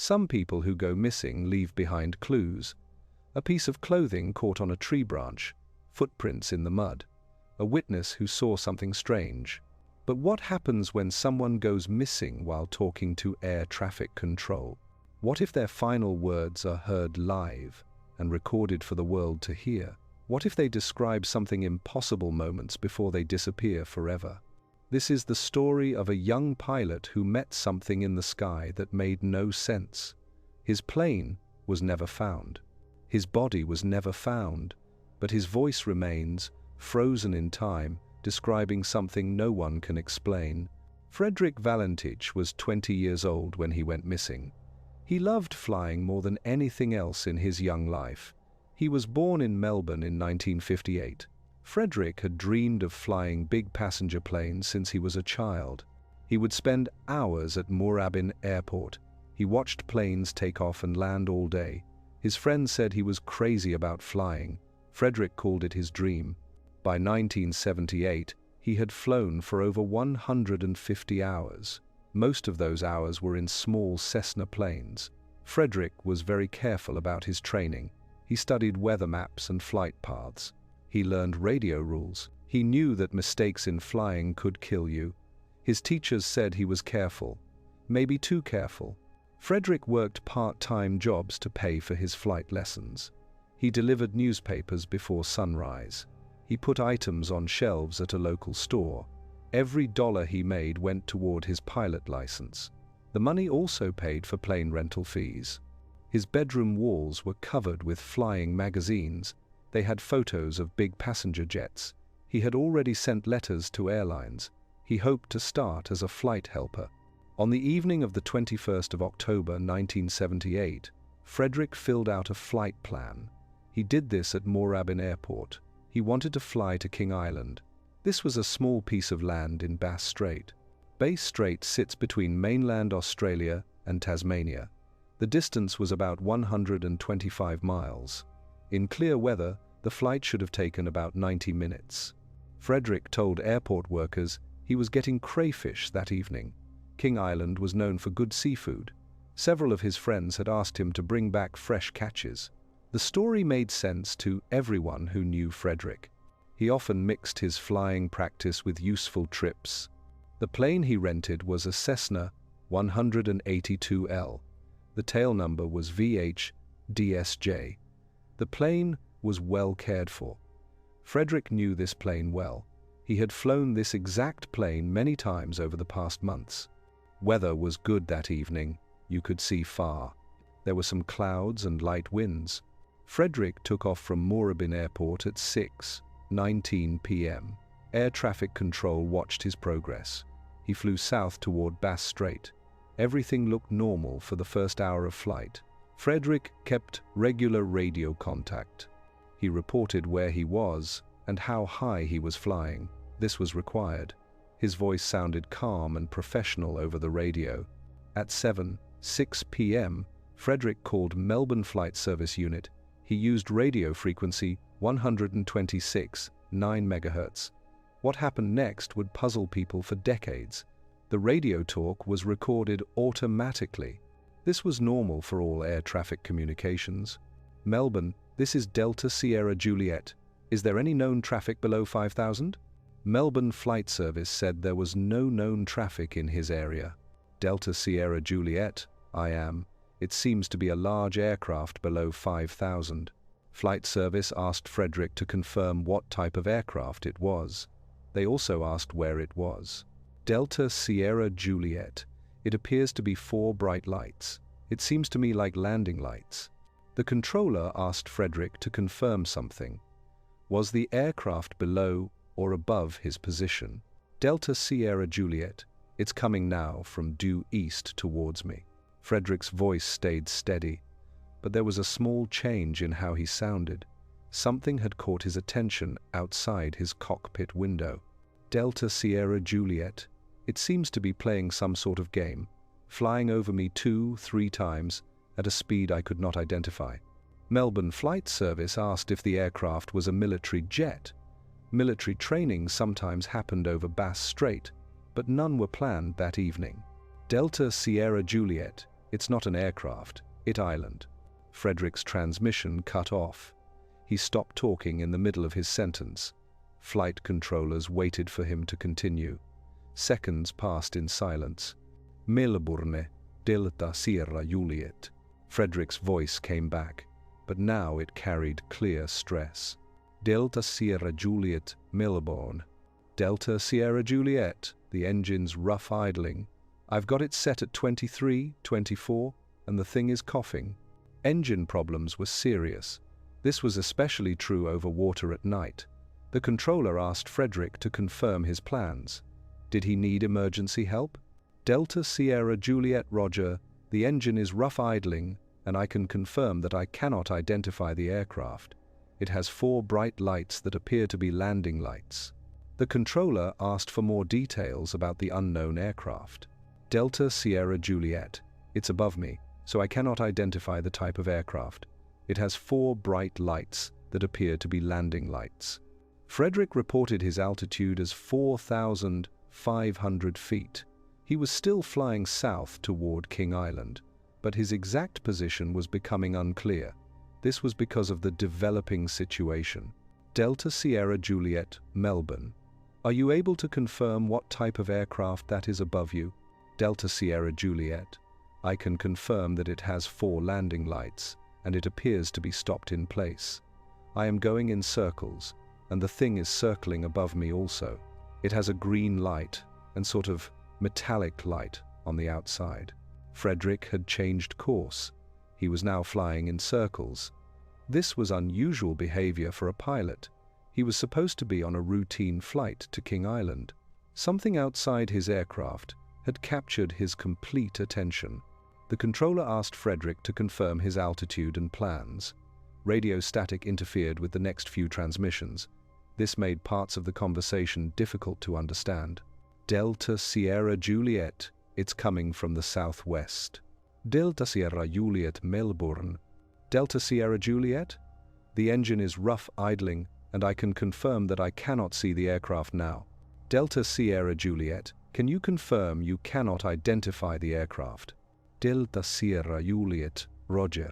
Some people who go missing leave behind clues. A piece of clothing caught on a tree branch, footprints in the mud, a witness who saw something strange. But what happens when someone goes missing while talking to air traffic control? What if their final words are heard live and recorded for the world to hear? What if they describe something impossible moments before they disappear forever? This is the story of a young pilot who met something in the sky that made no sense. His plane was never found. His body was never found, but his voice remains, frozen in time, describing something no one can explain. Frederick Valentich was 20 years old when he went missing. He loved flying more than anything else in his young life. He was born in Melbourne in 1958. Frederick had dreamed of flying big passenger planes since he was a child. He would spend hours at Moorabbin Airport. He watched planes take off and land all day. His friends said he was crazy about flying. Frederick called it his dream. By 1978, he had flown for over 150 hours. Most of those hours were in small Cessna planes. Frederick was very careful about his training. He studied weather maps and flight paths. He learned radio rules. He knew that mistakes in flying could kill you. His teachers said he was careful, maybe too careful. Frederick worked part-time jobs to pay for his flight lessons. He delivered newspapers before sunrise. He put items on shelves at a local store. Every dollar he made went toward his pilot license. The money also paid for plane rental fees. His bedroom walls were covered with flying magazines. They had photos of big passenger jets. He had already sent letters to airlines. He hoped to start as a flight helper. On the evening of the 21st of October 1978, Frederick filled out a flight plan. He did this at Moorabbin Airport. He wanted to fly to King Island. This was a small piece of land in Bass Strait. Bass Strait sits between mainland Australia and Tasmania. The distance was about 125 miles. In clear weather, the flight should have taken about 90 minutes. Frederick told airport workers he was getting crayfish that evening. King Island was known for good seafood. Several of his friends had asked him to bring back fresh catches. The story made sense to everyone who knew Frederick. He often mixed his flying practice with useful trips. The plane he rented was a Cessna 182L. The tail number was VH-DSJ. The plane was well cared for. Frederick knew this plane well. He had flown this exact plane many times over the past months. Weather was good that evening. You could see far. There were some clouds and light winds. Frederick took off from Moorabbin Airport at 6:19 p.m. Air traffic control watched his progress. He flew south toward Bass Strait. Everything looked normal for the first hour of flight. Frederick kept regular radio contact. He reported where he was and how high he was flying. This was required. His voice sounded calm and professional over the radio. At 7:06 p.m., Frederick called Melbourne Flight Service Unit. He used radio frequency 126.9 MHz. What happened next would puzzle people for decades. The radio talk was recorded automatically. This was normal for all air traffic communications. Melbourne, this is Delta Sierra Juliet. Is there any known traffic below 5,000? Melbourne Flight Service said there was no known traffic in his area. Delta Sierra Juliet, I am. It seems to be a large aircraft below 5,000. Flight Service asked Frederick to confirm what type of aircraft it was. They also asked where it was. Delta Sierra Juliet. It appears to be 4 bright lights. It seems to me like landing lights. The controller asked Frederick to confirm something. Was the aircraft below or above his position? Delta Sierra Juliet. It's coming now from due east towards me. Frederick's voice stayed steady, but there was a small change in how he sounded. Something had caught his attention outside his cockpit window. Delta Sierra Juliet. It seems to be playing some sort of game, flying over me 2-3 times at a speed I could not identify. Melbourne Flight Service asked if the aircraft was a military jet. Military training sometimes happened over Bass Strait, but none were planned that evening. Delta Sierra Juliet. It's not an aircraft, it island. Frederick's transmission cut off. He stopped talking in the middle of his sentence. Flight controllers waited for him to continue. Seconds passed in silence. Melbourne, Delta Sierra Juliet. Frederick's voice came back, but now it carried clear stress. Delta Sierra Juliet, Melbourne. Delta Sierra Juliet, the engine's rough idling. I've got it set at 23, 24, and the thing is coughing. Engine problems were serious. This was especially true over water at night. The controller asked Frederick to confirm his plans. Did he need emergency help? Delta Sierra Juliet Roger, the engine is rough idling, and I can confirm that I cannot identify the aircraft. It has 4 bright lights that appear to be landing lights. The controller asked for more details about the unknown aircraft. Delta Sierra Juliet, it's above me, so I cannot identify the type of aircraft. It has 4 bright lights that appear to be landing lights. Frederick reported his altitude as 4,500 feet. He was still flying south toward King Island, but his exact position was becoming unclear. This was because of the developing situation. Delta Sierra Juliet, Melbourne. Are you able to confirm what type of aircraft that is above you? Delta Sierra Juliet. I can confirm that it has 4 landing lights, and it appears to be stopped in place. I am going in circles, and the thing is circling above me also. It has a green light and sort of metallic light on the outside. Frederick had changed course. He was now flying in circles. This was unusual behavior for a pilot. He was supposed to be on a routine flight to King Island. Something outside his aircraft had captured his complete attention. The controller asked Frederick to confirm his altitude and plans. Radio static interfered with the next few transmissions. This made parts of the conversation difficult to understand. Delta Sierra Juliet, it's coming from the southwest. Delta Sierra Juliet, Melbourne. Delta Sierra Juliet? The engine is rough idling, and I can confirm that I cannot see the aircraft now. Delta Sierra Juliet, can you confirm you cannot identify the aircraft? Delta Sierra Juliet, Roger.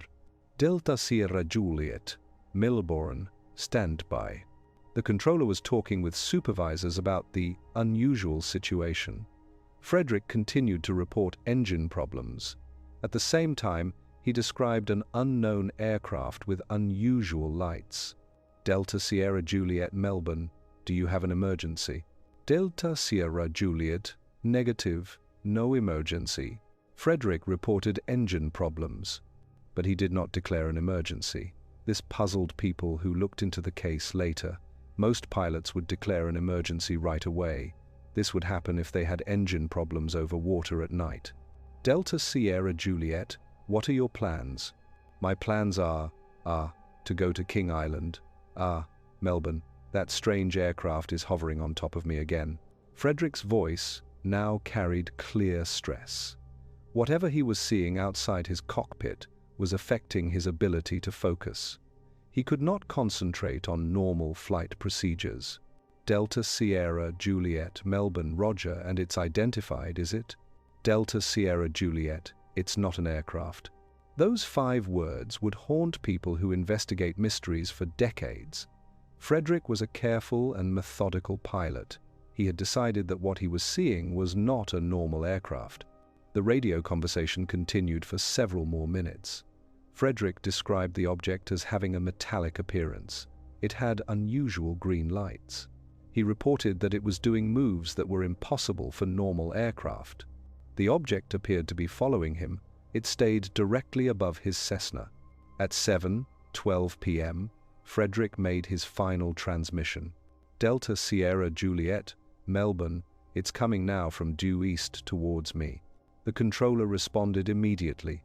Delta Sierra Juliet, Melbourne, stand by. The controller was talking with supervisors about the unusual situation. Frederick continued to report engine problems. At the same time, he described an unknown aircraft with unusual lights. Delta Sierra Juliet, Melbourne, do you have an emergency? Delta Sierra Juliet, negative, no emergency. Frederick reported engine problems, but he did not declare an emergency. This puzzled people who looked into the case later. Most pilots would declare an emergency right away. This would happen if they had engine problems over water at night. Delta Sierra Juliet, what are your plans? My plans are, to go to King Island. Melbourne, that strange aircraft is hovering on top of me again. Frederick's voice now carried clear stress. Whatever he was seeing outside his cockpit was affecting his ability to focus. He could not concentrate on normal flight procedures. Delta Sierra Juliet, Melbourne, Roger, and it's identified, is it? Delta Sierra Juliet, it's not an aircraft. Those 5 words would haunt people who investigate mysteries for decades. Frederick was a careful and methodical pilot. He had decided that what he was seeing was not a normal aircraft. The radio conversation continued for several more minutes. Frederick described the object as having a metallic appearance. It had unusual green lights. He reported that it was doing moves that were impossible for normal aircraft. The object appeared to be following him. It stayed directly above his Cessna. At 7:12 p.m., Frederick made his final transmission. Delta Sierra Juliet, Melbourne, it's coming now from due east towards me. The controller responded immediately.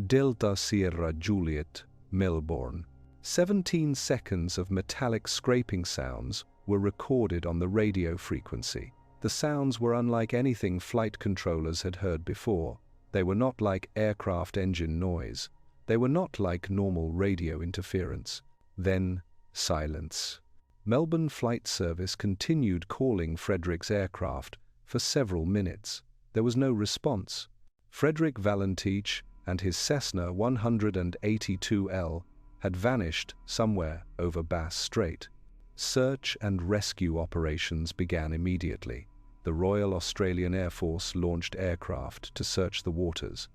Delta Sierra Juliet, Melbourne. 17 seconds of metallic scraping sounds were recorded on the radio frequency. The sounds were unlike anything flight controllers had heard before. They were not like aircraft engine noise. They were not like normal radio interference. Then, silence. Melbourne Flight Service continued calling Frederick's aircraft for several minutes. There was no response. Frederick Valentich and his Cessna 182L had vanished somewhere over Bass Strait. Search and rescue operations began immediately. The Royal Australian Air Force launched aircraft to search the waters.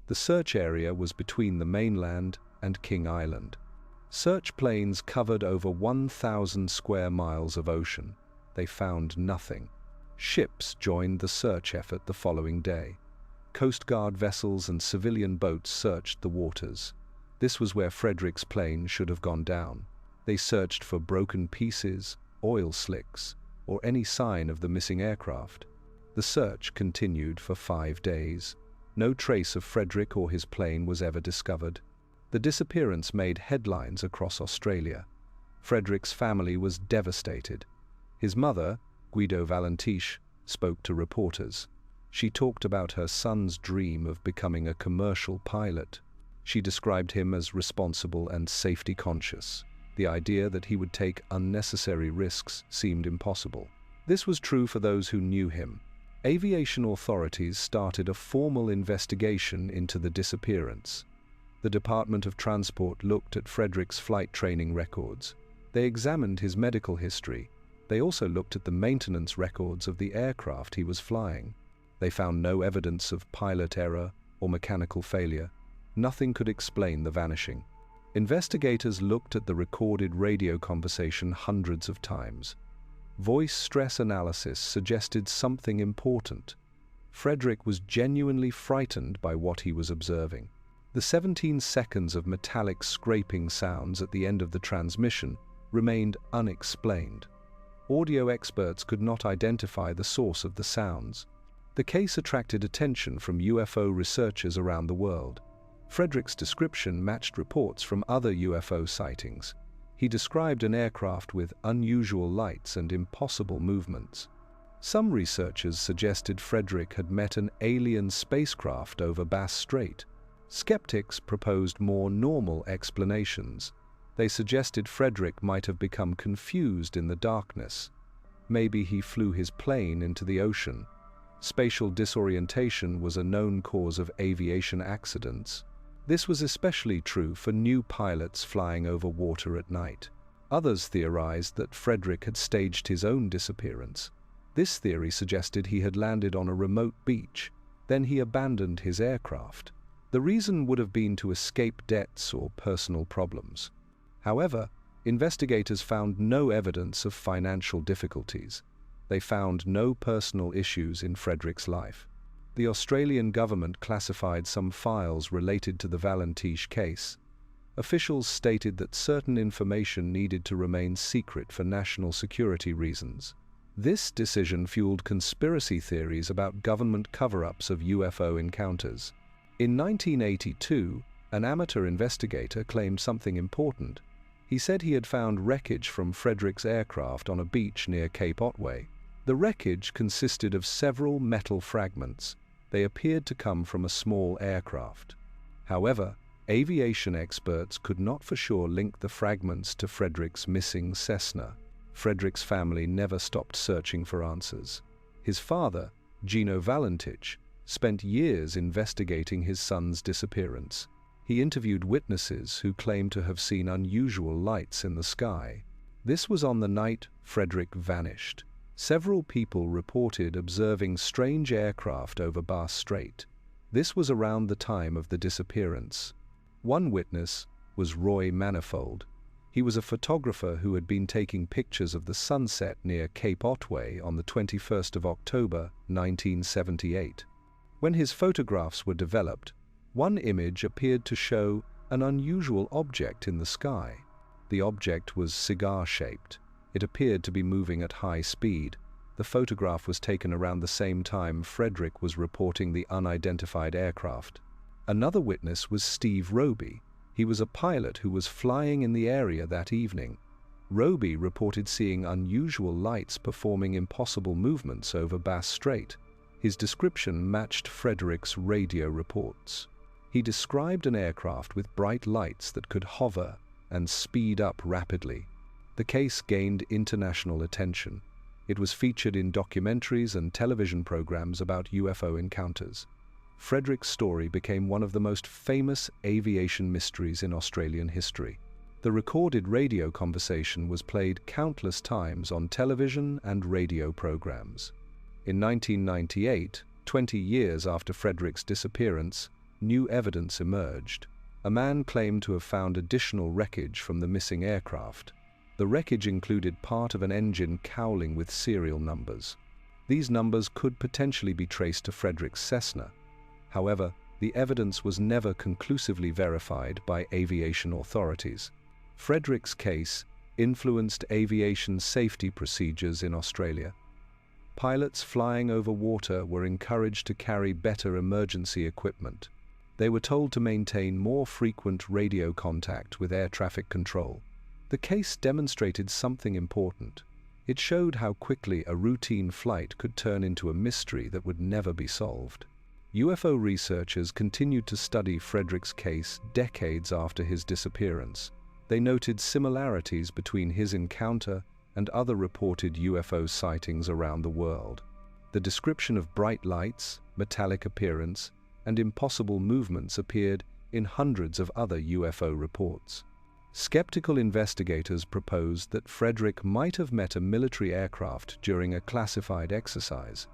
The search area was between the mainland and King Island. Search planes covered over 1,000 square miles of ocean. They found nothing. Ships joined the search effort the following day. Coast Guard vessels and civilian boats searched the waters. This was where Frederick's plane should have gone down. They searched for broken pieces, oil slicks, or any sign of the missing aircraft. The search continued for 5 days. No trace of Frederick or his plane was ever discovered. The disappearance made headlines across Australia. Frederick's family was devastated. His mother, Valentich, spoke to reporters. She talked about her son's dream of becoming a commercial pilot. She described him as responsible and safety-conscious. The idea that he would take unnecessary risks seemed impossible. This was true for those who knew him. Aviation authorities started a formal investigation into the disappearance. The Department of Transport looked at Frederick's flight training records. They examined his medical history. They also looked at the maintenance records of the aircraft he was flying. They found no evidence of pilot error or mechanical failure. Nothing could explain the vanishing. Investigators looked at the recorded radio conversation hundreds of times. Voice stress analysis suggested something important. Frederick was genuinely frightened by what he was observing. The 17 seconds of metallic scraping sounds at the end of the transmission remained unexplained. Audio experts could not identify the source of the sounds. The case attracted attention from UFO researchers around the world. Frederick's description matched reports from other UFO sightings. He described an aircraft with unusual lights and impossible movements. Some researchers suggested Frederick had met an alien spacecraft over Bass Strait. Skeptics proposed more normal explanations. They suggested Frederick might have become confused in the darkness. Maybe he flew his plane into the ocean. Spatial disorientation was a known cause of aviation accidents. This was especially true for new pilots flying over water at night. Others theorized that Frederick had staged his own disappearance. This theory suggested he had landed on a remote beach. Then he abandoned his aircraft. The reason would have been to escape debts or personal problems. However, investigators found no evidence of financial difficulties. They found no personal issues in Frederick's life. The Australian government classified some files related to the Valentich case. Officials stated that certain information needed to remain secret for national security reasons. This decision fueled conspiracy theories about government cover-ups of UFO encounters. In 1982, an amateur investigator claimed something important. He said he had found wreckage from Frederick's aircraft on a beach near Cape Otway. The wreckage consisted of several metal fragments. They appeared to come from a small aircraft. However, aviation experts could not for sure link the fragments to Frederick's missing Cessna. Frederick's family never stopped searching for answers. His father, Valentich, spent years investigating his son's disappearance. He interviewed witnesses who claimed to have seen unusual lights in the sky. This was on the night Frederick vanished. Several people reported observing strange aircraft over Bass Strait. This was around the time of the disappearance. One witness was Roy Manifold. He was a photographer who had been taking pictures of the sunset near Cape Otway on the 21st of October, 1978. When his photographs were developed, one image appeared to show an unusual object in the sky. The object was cigar-shaped. It appeared to be moving at high speed. The photograph was taken around the same time Frederick was reporting the unidentified aircraft. Another witness was Steve Roby. He was a pilot who was flying in the area that evening. Roby reported seeing unusual lights performing impossible movements over Bass Strait. His description matched Frederick's radio reports. He described an aircraft with bright lights that could hover and speed up rapidly. The case gained international attention. It was featured in documentaries and television programs about UFO encounters. Frederick's story became one of the most famous aviation mysteries in Australian history. The recorded radio conversation was played countless times on television and radio programs. In 1998, 20 years after Frederick's disappearance, new evidence emerged. A man claimed to have found additional wreckage from the missing aircraft. The wreckage included part of an engine cowling with serial numbers. These numbers could potentially be traced to Frederick's Cessna. However, the evidence was never conclusively verified by aviation authorities. Frederick's case influenced aviation safety procedures in Australia. Pilots flying over water were encouraged to carry better emergency equipment. They were told to maintain more frequent radio contact with air traffic control. The case demonstrated something important. It showed how quickly a routine flight could turn into a mystery that would never be solved. UFO researchers continued to study Frederick's case decades after his disappearance. They noted similarities between his encounter and other reported UFO sightings around the world. The description of bright lights, metallic appearance, and impossible movements appeared in hundreds of other UFO reports. Skeptical investigators proposed that Frederick might have met a military aircraft during a classified exercise.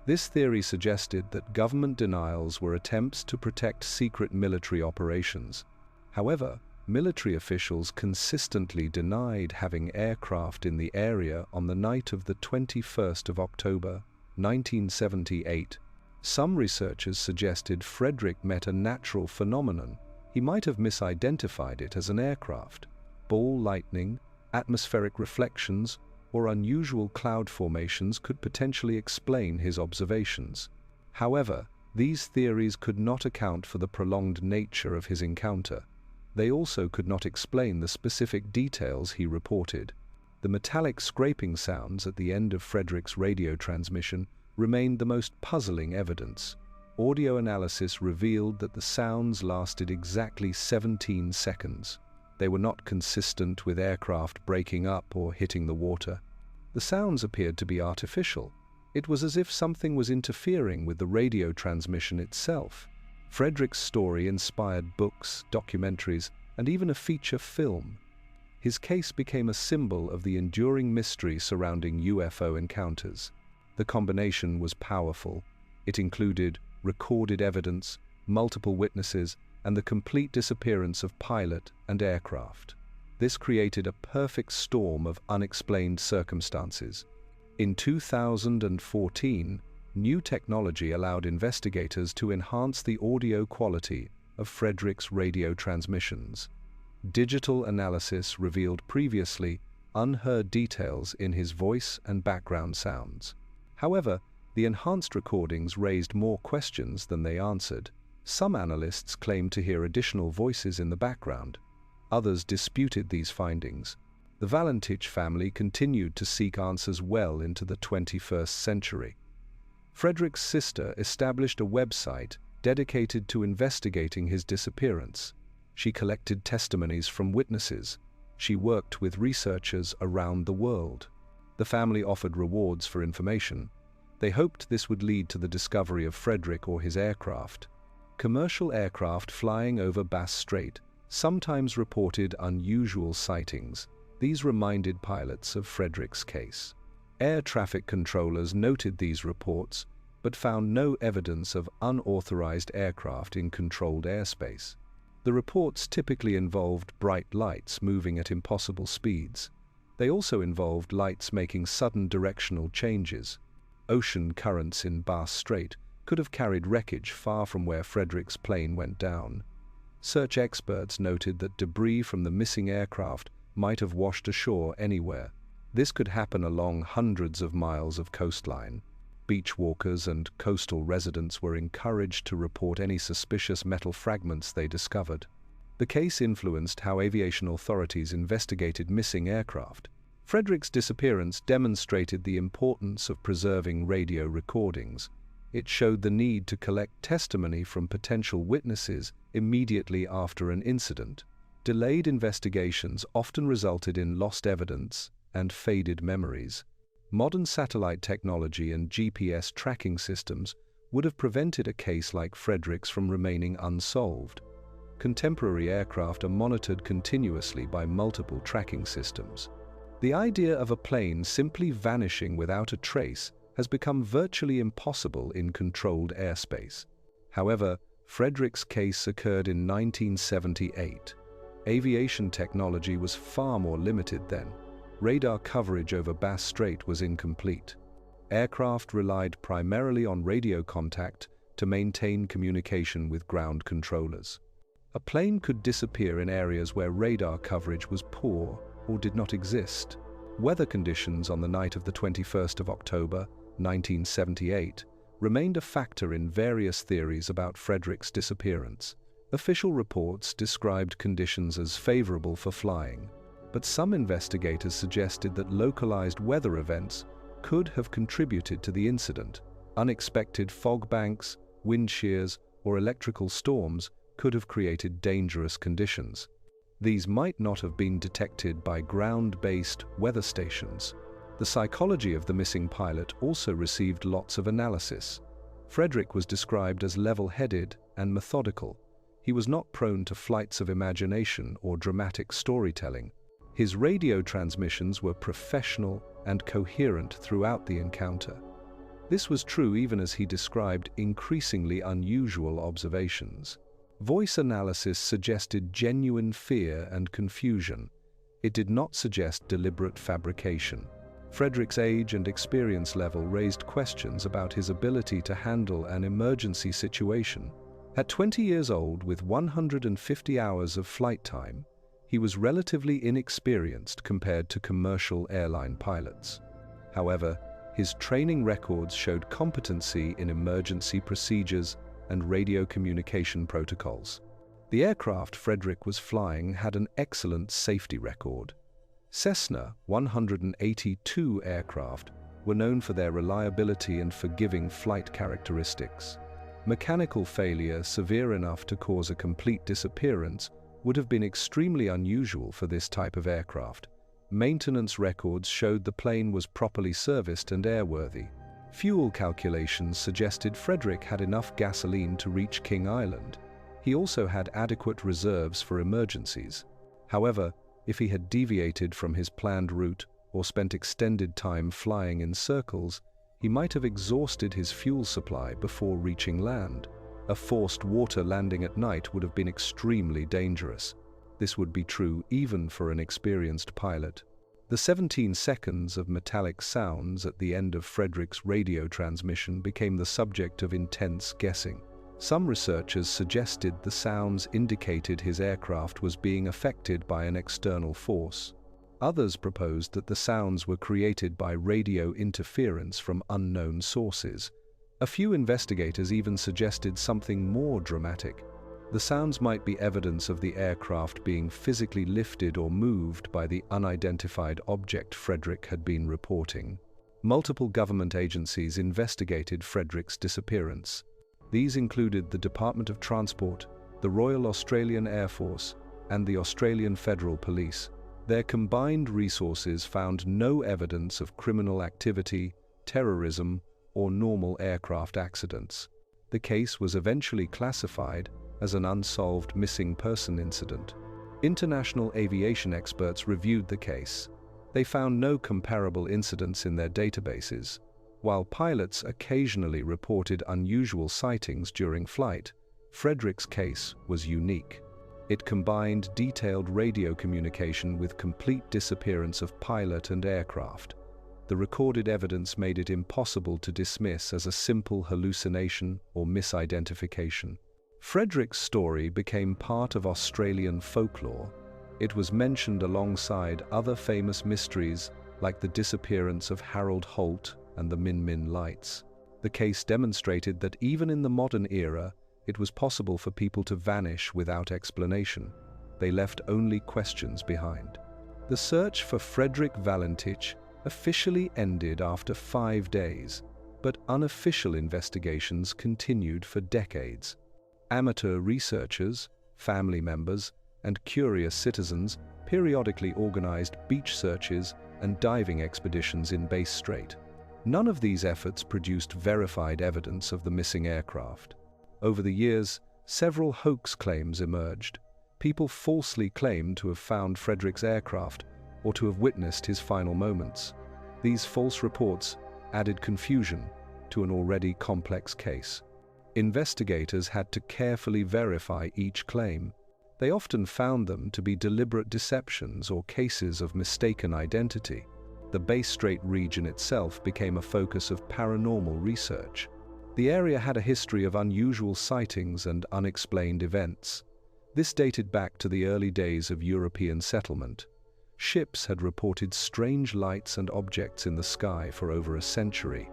This theory suggested that government denials were attempts to protect secret military operations. However, military officials consistently denied having aircraft in the area on the night of the 21st of October, 1978. Some researchers suggested Frederick met a natural phenomenon. He might have misidentified it as an aircraft. Ball lightning, atmospheric reflections, or unusual cloud formations could potentially explain his observations. However, these theories could not account for the prolonged nature of his encounter. They also could not explain the specific details he reported. The metallic scraping sounds at the end of Frederick's radio transmission remained the most puzzling evidence. Audio analysis revealed that the sounds lasted exactly 17 seconds. They were not consistent with aircraft breaking up or hitting the water. The sounds appeared to be artificial. It was as if something was interfering with the radio transmission itself. Frederick's story inspired books, documentaries, and even a feature film. His case became a symbol of the enduring mystery surrounding UFO encounters. The combination was powerful. It included recorded evidence, multiple witnesses, and the complete disappearance of pilot and aircraft. This created a perfect storm of unexplained circumstances. In 2014, new technology allowed investigators to enhance the audio quality of Frederick's radio transmissions. Digital analysis revealed previously unheard details in his voice and background sounds. However, the enhanced recordings raised more questions than they answered. Some analysts claimed to hear additional voices in the background. Others disputed these findings. The Valentich family continued to seek answers well into the 21st century. Frederick's sister established a website dedicated to investigating his disappearance. She collected testimonies from witnesses. She worked with researchers around the world. The family offered rewards for information. They hoped this would lead to the discovery of Frederick or his aircraft. Commercial aircraft flying over Bass Strait sometimes reported unusual sightings. These reminded pilots of Frederick's case. Air traffic controllers noted these reports, but found no evidence of unauthorized aircraft in controlled airspace. The reports typically involved bright lights moving at impossible speeds. They also involved lights making sudden directional changes. Ocean currents in Bass Strait could have carried wreckage far from where Frederick's plane went down. Search experts noted that debris from the missing aircraft might have washed ashore anywhere. This could happen along hundreds of miles of coastline. Beach walkers and coastal residents were encouraged to report any suspicious metal fragments they discovered. The case influenced how aviation authorities investigated missing aircraft. Frederick's disappearance demonstrated the importance of preserving radio recordings. It showed the need to collect testimony from potential witnesses immediately after an incident. Delayed investigations often resulted in lost evidence and faded memories. Modern satellite technology and GPS tracking systems would have prevented a case like Frederick's from remaining unsolved. Contemporary aircraft are monitored continuously by multiple tracking systems. The idea of a plane simply vanishing without a trace has become virtually impossible in controlled airspace. However, Frederick's case occurred in 1978. Aviation technology was far more limited then. Radar coverage over Bass Strait was incomplete. Aircraft relied primarily on radio contact to maintain communication with ground controllers. A plane could disappear in areas where radar coverage was poor or did not exist. Weather conditions on the night of the 21st of October, 1978, remained a factor in various theories about Frederick's disappearance. Official reports described conditions as favorable for flying, but some investigators suggested that localized weather events could have contributed to the incident. Unexpected fog banks, wind shears, or electrical storms could have created dangerous conditions. These might not have been detected by ground-based weather stations. The psychology of the missing pilot also received lots of analysis. Frederick was described as level-headed and methodical. He was not prone to flights of imagination or dramatic storytelling. His radio transmissions were professional and coherent throughout the encounter. This was true even as he described increasingly unusual observations. Voice analysis suggested genuine fear and confusion. It did not suggest deliberate fabrication. Frederick's age and experience level raised questions about his ability to handle an emergency situation. At 20 years old, with 150 hours of flight time, he was relatively inexperienced compared to commercial airline pilots. However, his training records showed competency in emergency procedures and radio communication protocols. The aircraft Frederick was flying had an excellent safety record. Cessna 182 aircraft were known for their reliability and forgiving flight characteristics. Mechanical failure severe enough to cause a complete disappearance would have been extremely unusual for this type of aircraft. Maintenance records showed the plane was properly serviced and airworthy. Fuel calculations suggested Frederick had enough gasoline to reach King Island. He also had adequate reserves for emergencies. However, if he had deviated from his planned route or spent extended time flying in circles, he might have exhausted his fuel supply before reaching land. A forced water landing at night would have been extremely dangerous. This would be true even for an experienced pilot. The 17 seconds of metallic sounds at the end of Frederick's radio transmission became the subject of intense guessing. Some researchers suggested the sounds indicated his aircraft was being affected by an external force. Others proposed that the sounds were created by radio interference from unknown sources. A few investigators even suggested something more dramatic. The sounds might be evidence of the aircraft being physically lifted or moved by the unidentified object Frederick had been reporting. Multiple government agencies investigated Frederick's disappearance. These included the Department of Transport, the Royal Australian Air Force, and the Australian Federal Police. Their combined resources found no evidence of criminal activity, terrorism, or normal aircraft accidents. The case was eventually classified as an unsolved missing person incident. International aviation experts reviewed the case. They found no comparable incidents in their databases. While pilots occasionally reported unusual sightings during flight, Frederick's case was unique. It combined detailed radio communication with complete disappearance of pilot and aircraft. The recorded evidence made it impossible to dismiss as a simple hallucination or misidentification. Frederick's story became part of Australian folklore. It was mentioned alongside other famous mysteries like the disappearance of Harold Holt and the Min Min lights. The case demonstrated that even in the modern era, it was possible for people to vanish without explanation. They left only questions behind. The search for Frederick Valentich officially ended after 5 days, but unofficial investigations continued for decades. Amateur researchers, family members, and curious citizens periodically organized beach searches and diving expeditions in Bass Strait. None of these efforts produced verified evidence of the missing aircraft. Over the years, several hoax claims emerged. People falsely claimed to have found Frederick's aircraft or to have witnessed his final moments. These false reports added confusion to an already complex case. Investigators had to carefully verify each claim. They often found them to be deliberate deceptions or cases of mistaken identity. The Bass Strait region itself became a focus of paranormal research. The area had a history of unusual sightings and unexplained events. This dated back to the early days of European settlement. Ships had reported strange lights and objects in the sky for over a century.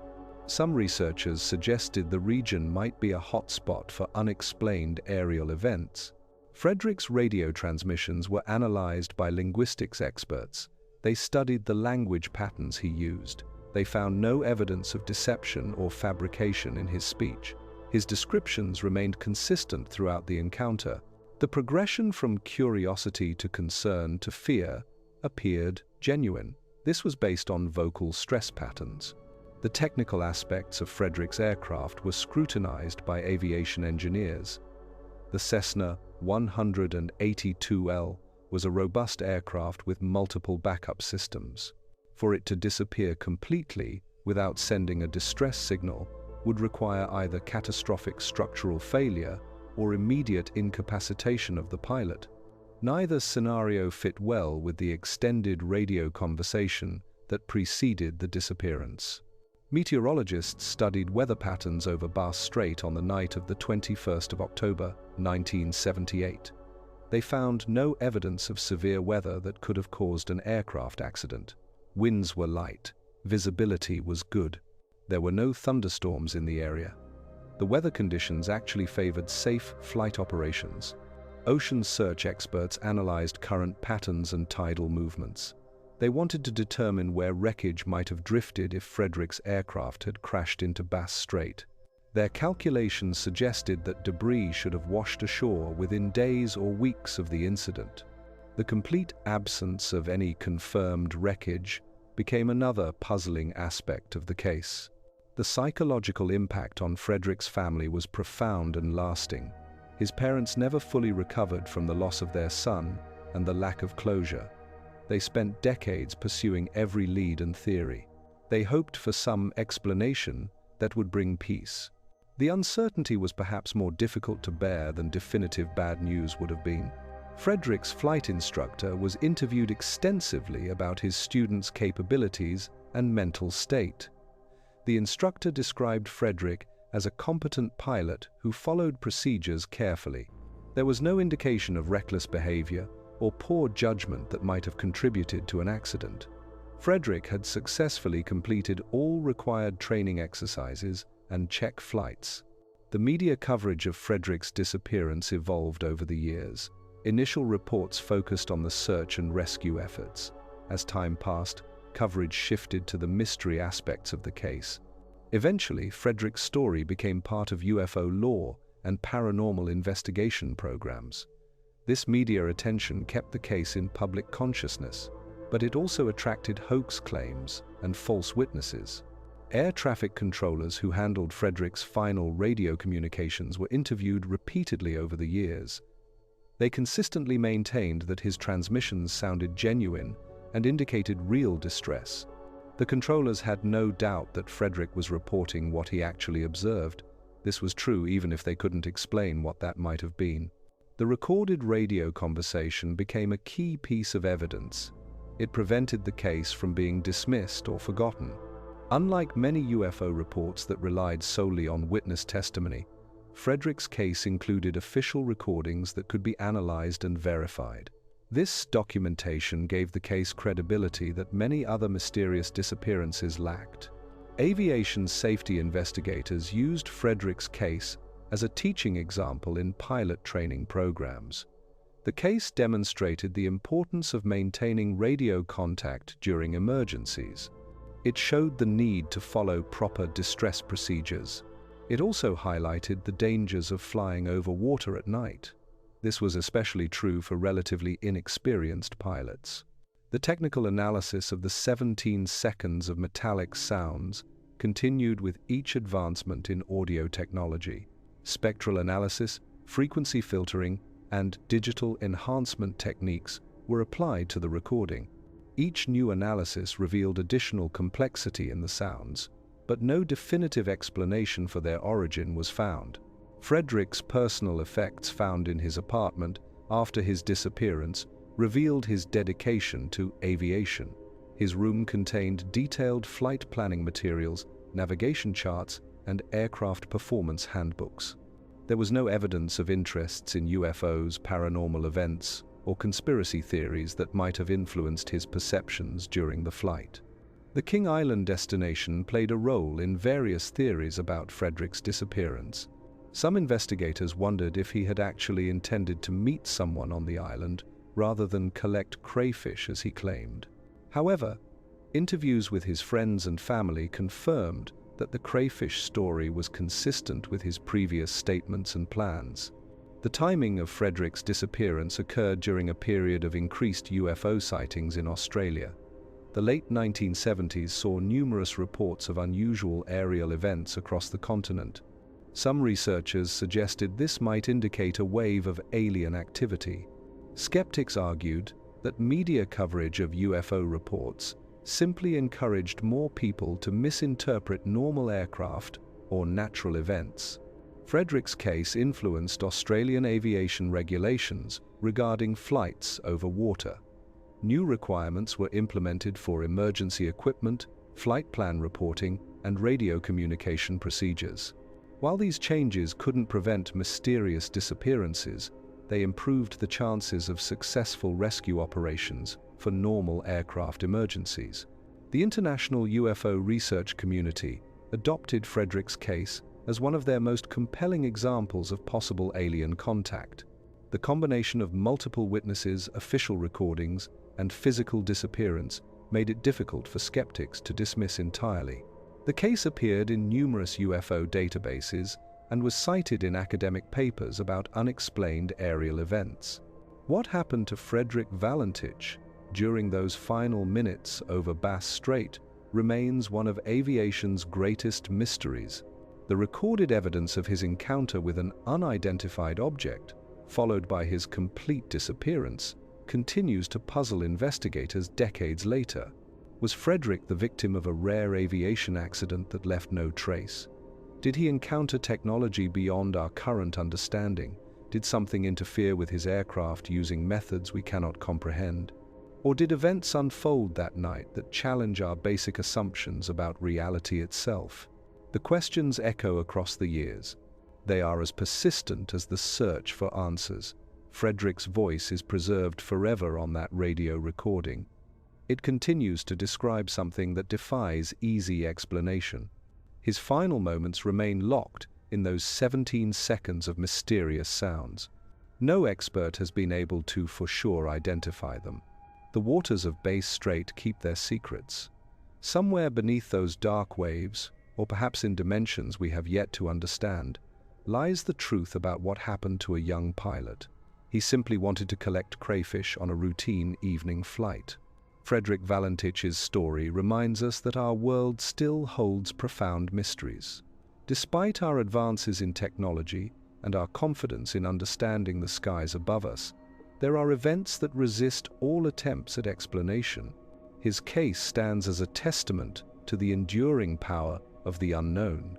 Some researchers suggested the region might be a hotspot for unexplained aerial events. Frederick's radio transmissions were analyzed by linguistics experts. They studied the language patterns he used. They found no evidence of deception or fabrication in his speech. His descriptions remained consistent throughout the encounter. The progression from curiosity to concern to fear appeared genuine. This was based on vocal stress patterns. The technical aspects of Frederick's aircraft were scrutinized by aviation engineers. The Cessna 182L was a robust aircraft with multiple backup systems. For it to disappear completely without sending a distress signal would require either catastrophic structural failure or immediate incapacitation of the pilot. Neither scenario fit well with the extended radio conversation that preceded the disappearance. Meteorologists studied weather patterns over Bass Strait on the night of the 21st of October, 1978. They found no evidence of severe weather that could have caused an aircraft accident. Winds were light. Visibility was good. There were no thunderstorms in the area. The weather conditions actually favored safe flight operations. Ocean search experts analyzed current patterns and tidal movements. They wanted to determine where wreckage might have drifted if Frederick's aircraft had crashed into Bass Strait. Their calculations suggested that debris should have washed ashore within days or weeks of the incident. The complete absence of any confirmed wreckage became another puzzling aspect of the case. The psychological impact on Frederick's family was profound and lasting. His parents never fully recovered from the loss of their son and the lack of closure. They spent decades pursuing every lead and theory. They hoped for some explanation that would bring peace. The uncertainty was perhaps more difficult to bear than definitive bad news would have been. Frederick's flight instructor was interviewed extensively about his students' capabilities and mental state. The instructor described Frederick as a competent pilot who followed procedures carefully. There was no indication of reckless behavior or poor judgment that might have contributed to an accident. Frederick had successfully completed all required training exercises and check flights. The media coverage of Frederick's disappearance evolved over the years. Initial reports focused on the search and rescue efforts. As time passed, coverage shifted to the mystery aspects of the case. Eventually, Frederick's story became part of UFO lore and paranormal investigation programs. This media attention kept the case in public consciousness, but it also attracted hoax claims and false witnesses. Air traffic controllers who handled Frederick's final radio communications were interviewed repeatedly over the years. They consistently maintained that his transmissions sounded genuine and indicated real distress. The controllers had no doubt that Frederick was reporting what he actually observed. This was true even if they couldn't explain what that might have been. The recorded radio conversation became a key piece of evidence. It prevented the case from being dismissed or forgotten. Unlike many UFO reports that relied solely on witness testimony, Frederick's case included official recordings that could be analyzed and verified. This documentation gave the case credibility that many other mysterious disappearances lacked. Aviation safety investigators used Frederick's case as a teaching example in pilot training programs. The case demonstrated the importance of maintaining radio contact during emergencies. It showed the need to follow proper distress procedures. It also highlighted the dangers of flying over water at night. This was especially true for relatively inexperienced pilots. The technical analysis of the 17 seconds of metallic sounds continued with each advancement in audio technology. Spectral analysis, frequency filtering, and digital enhancement techniques were applied to the recording. Each new analysis revealed additional complexity in the sounds, but no definitive explanation for their origin was found. Frederick's personal effects found in his apartment after his disappearance revealed his dedication to aviation. His room contained detailed flight planning materials, navigation charts, and aircraft performance handbooks. There was no evidence of interests in UFOs, paranormal events, or conspiracy theories that might have influenced his perceptions during the flight. The King Island destination played a role in various theories about Frederick's disappearance. Some investigators wondered if he had actually intended to meet someone on the island rather than collect crayfish as he claimed. However, interviews with his friends and family confirmed that the crayfish story was consistent with his previous statements and plans. The timing of Frederick's disappearance occurred during a period of increased UFO sightings in Australia. The late 1970s saw numerous reports of unusual aerial events across the continent. Some researchers suggested this might indicate a wave of alien activity. Skeptics argued that media coverage of UFO reports simply encouraged more people to misinterpret normal aircraft or natural events. Frederick's case influenced Australian aviation regulations regarding flights over water. New requirements were implemented for emergency equipment, flight plan reporting, and radio communication procedures. While these changes couldn't prevent mysterious disappearances, they improved the chances of successful rescue operations for normal aircraft emergencies. The international UFO research community adopted Frederick's case as one of their most compelling examples of possible alien contact. The combination of multiple witnesses, official recordings, and physical disappearance made it difficult for skeptics to dismiss entirely. The case appeared in numerous UFO databases and was cited in academic papers about unexplained aerial events. What happened to Frederick Valentich during those final minutes over Bass Strait remains one of aviation's greatest mysteries. The recorded evidence of his encounter with an unidentified object, followed by his complete disappearance, continues to puzzle investigators decades later. Was Frederick the victim of a rare aviation accident that left no trace? Did he encounter technology beyond our current understanding? Did something interfere with his aircraft using methods we cannot comprehend? Or did events unfold that night that challenge our basic assumptions about reality itself? The questions echo across the years. They are as persistent as the search for answers. Frederick's voice is preserved forever on that radio recording. It continues to describe something that defies easy explanation. His final moments remain locked in those 17 seconds of mysterious sounds. No expert has been able to for sure identify them. The waters of Bass Strait keep their secrets. Somewhere beneath those dark waves, or perhaps in dimensions we have yet to understand, lies the truth about what happened to a young pilot. He simply wanted to collect crayfish on a routine evening flight. Frederick Valentich's story reminds us that our world still holds profound mysteries. Despite our advances in technology and our confidence in understanding the skies above us, there are events that resist all attempts at explanation. His case stands as a testament to the enduring power of the unknown.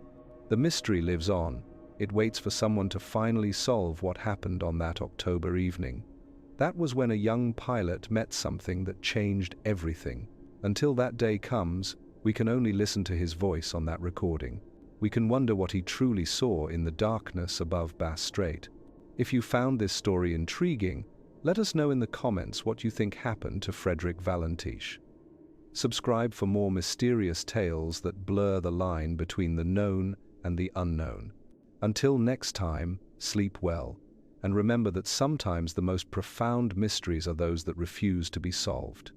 The mystery lives on. It waits for someone to finally solve what happened on that October evening. That was when a young pilot met something that changed everything. Until that day comes, we can only listen to his voice on that recording. We can wonder what he truly saw in the darkness above Bass Strait. If you found this story intriguing, let us know in the comments what you think happened to Frederick Valentich. Subscribe for more mysterious tales that blur the line between the known and the unknown. Until next time, sleep well, and remember that sometimes the most profound mysteries are those that refuse to be solved.